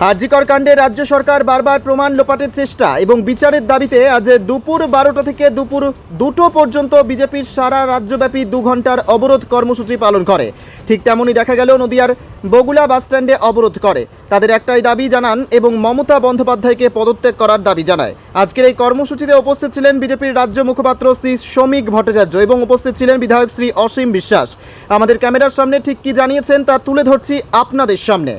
আর জি কর কাণ্ডে রাজ্য সরকার বারবার প্রমাণ লোপাটের চেষ্টা এবং বিচারের দাবিতে আজ দুপুর 12টা থেকে দুপুর 2টো পর্যন্ত বিজেপির সারা রাজ্যব্যাপী 2 ঘন্টার অবরোধ কর্মসূচি পালন করে। ঠিক তেমনই দেখা গেল নদিয়ার বগুলা বাসস্ট্যান্ডে অবরোধ করে। তাদের একটাই দাবি জানান এবং মমতা বন্দ্যোপাধ্যায়কে পদত্যাগ করার দাবি জানায়। আজকের এই কর্মসূচিতে উপস্থিত ছিলেন বিজেপির রাজ্য মুখপাত্র শ্রী শ্রমিক ভট্টাচার্য এবং উপস্থিত ছিলেন বিধায়ক শ্রী অসীম বিশ্বাস। আমাদের ক্যামেরার সামনে ঠিক কি জানিয়েছেন তা তুলে ধরছি আপনাদের সামনে।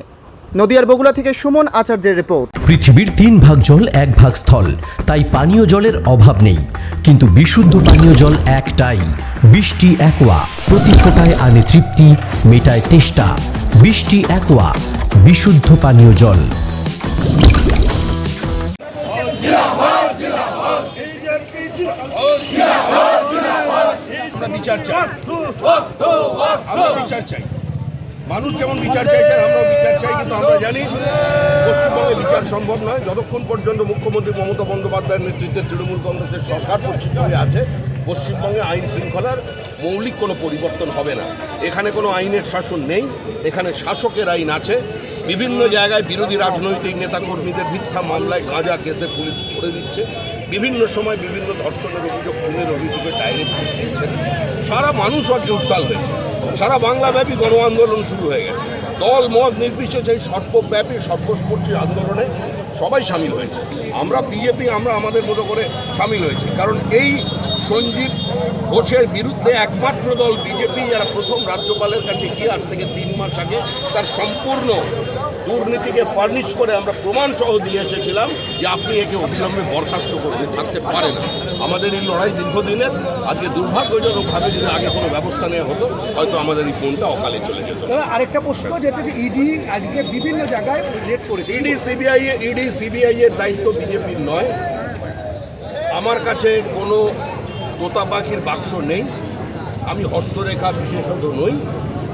নদিয়ার বগুলা থেকে সুমন আচার্যের রিপোর্ট। পৃথিবীর 3 ভাগ জল 1 ভাগ স্থল, তাই পানীয় জলের অভাব নেই, কিন্তু বিশুদ্ধ পানীয় জল একটাই, বৃষ্টি অ্যাকোয়া। প্রতি ফোঁটায় আনে তৃপ্তি, মেটায় তেষ্টা। বৃষ্টি অ্যাকোয়া, বিশুদ্ধ পানীয় জল। বিচার চাই, মানুষ যেমন বিচার চাইছেন আমরাও বিচার চাই, কিন্তু আমরা জানি পশ্চিমবঙ্গে বিচার সম্ভব নয় যতক্ষণ পর্যন্ত মুখ্যমন্ত্রী মমতা বন্দ্যোপাধ্যায়ের নেতৃত্বে তৃণমূল কংগ্রেসের সরকার পশ্চিমবঙ্গে আছে। পশ্চিমবঙ্গে আইন শৃঙ্খলার মৌলিক কোনো পরিবর্তন হবে না। এখানে কোনো আইনের শাসন নেই, এখানে শাসকের আইন আছে। বিভিন্ন জায়গায় বিরোধী রাজনৈতিক নেতাকর্মীদের মিথ্যা মামলায় গাঁজা কেসে পুলিশ করে দিচ্ছে, বিভিন্ন সময় বিভিন্ন ধর্ষণের অভিযোগ, খুনের অভিযোগে ডাইরেক্ট পুলিশ দিচ্ছে। সারা মানুষ আজকে উত্তাল হয়েছে, সারা বাংলাব্যাপী গণ আন্দোলন শুরু হয়ে গেছে। দল মত নির্বিশেষে এই সর্বব্যাপী সর্বস্পর্শী আন্দোলনে সবাই সামিল হয়েছে। আমরা বিজেপি আমরা আমাদের মতো করে সামিল হয়েছি, কারণ এই সঞ্জীব ঘোষের বিরুদ্ধে একমাত্র দল বিজেপি, যারা প্রথম রাজ্যপালের কাছে গিয়ে আজ থেকে 3 মাস আগে তার সম্পূর্ণ দুর্নীতিকে ফার্নিশ করে আমরা প্রমাণ সহ দিয়ে এসেছিলাম যে আপনি একে অবিলম্বে বরখাস্ত করতে থাকতে পারে না। আমাদের এই লড়াই দীর্ঘদিনের। আজকে দুর্ভাগ্যজনকভাবে যদি আগে কোনো ব্যবস্থা নেওয়া হতো হয়তো আমাদের এই ফোনটা অকালে চলে যেত। আরেকটা প্রশ্ন, যেটা যে ইডি আজকে বিভিন্ন জায়গায় রেড করেছে। ইডি সিবিআই এর দায়িত্ব বিজেপির নয়। আমার কাছে কোনো তোতা পাখির বাক্স নেই, আমি হস্তরেখা বিশেষজ্ঞ নই।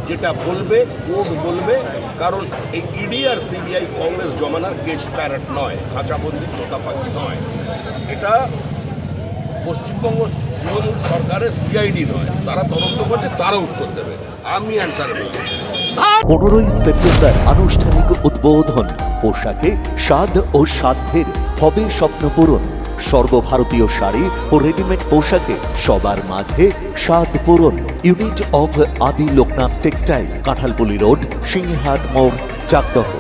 যেটা বলবে কোর্ট বলবে, কারণ এই ইডি আর সিবিআই কংগ্রেস জমানার কেস প্যারেট নয়, খাঁচাবন্দি তোতা পাখি নয়। এটা পশ্চিমবঙ্গ তৃণমূল সরকারের সিআইডি নয়, তারা তদন্ত করছে, তারা উত্তর দেবে, আমি অ্যান্সার দেব। 15ই সেপ্টেম্বর আনুষ্ঠানিক উদ্বোধন। পোশাকে স্বাদ ও সাধ্যের হবে স্বপ্ন পূরণ। সর্বভারতীয় শাড়ি ও রেডিমেড পোশাকে সবার মাঝে স্বাদ পূরণ। ইউনিট অফ আদি লোকনাথ টেক্সটাইল, কাঁঠালপুলি রোড, সিংহাট মোড়, চাকদহ।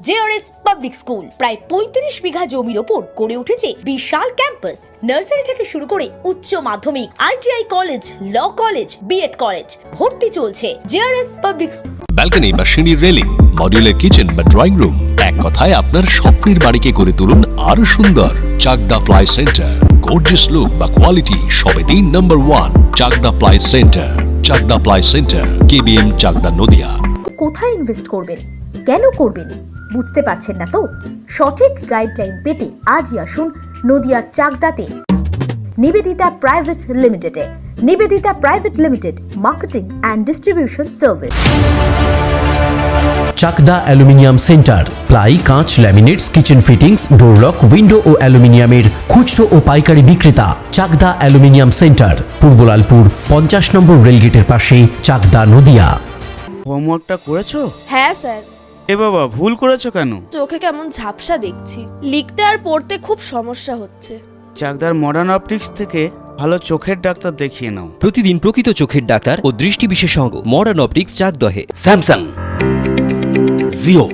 জেআরএস পাবলিক স্কুল প্রায় 35 বিঘা জমির ওপর গড়ে উঠেছে বিশাল ক্যাম্পাস। নার্সারি থেকে শুরু করে উচ্চ মাধ্যমিক, ITI college, law college, BEd college ভর্তি চলছে। জেআরএস পাবলিক ব্যালকনি বা সিঁড়ির রেলিং, মডিউলার কিচেন বা ড্রয়িং রুম, এক কথায় আপনার স্বপ্নের বাড়িকে করে তুলুন আরো সুন্দর। Chakdah ply centre, gorgeous look বা কোয়ালিটি সবে 3 নম্বর 1 Chakdah ply centre. Chakdah ply centre, KBM, Chakdah, Nadia. কোথায় ইনভেস্ট করবেন, কেন করবেন বুঝতে পারছেন না তো? সঠিক গাইডলাইন পেতে আজই আসুন নদিয়ার চাকদাতে নিবেদিতা প্রাইভেট লিমিটেডে। Nibedita private limited, marketing and distribution service. Chakdaha aluminium centre, ply, কাঁচ, laminates, kitchen fittings, door lock, window ও অ্যালুমিনিয়ামের খুচরো ও পাইকারি বিক্রেতা। Chakdaha aluminium centre, Purbalalpur 50 number রেলগেটের পাশে, চাকদা, নদিয়া। হোমওয়ার্কটা করেছো? হ্যাঁ স্যার। এ বাবা, ভুল করেছো কেন? চোখে কেমন ঝাপসা দেখছি, লিখতে আর পড়তে খুব সমস্যা হচ্ছে। চাকদার মডার্ন অপটিক্স থেকে ভালো চোখের ডাক্তার দেখিয়ে নাও। প্রতিদিন প্রকৃত চোখের ডাক্তার ও দৃষ্টি বিশেষজ্ঞ মডার্ন অপটিক্স, চাকদহে। স্যামসাং, জিও,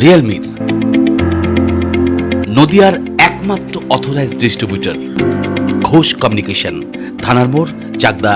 রিয়েলমি, নদিয়ার একমাত্র অথরাইজড ডিস্ট্রিবিউটর ঘোষ কমিউনিকেশন, থানার মোড়, চাকদা।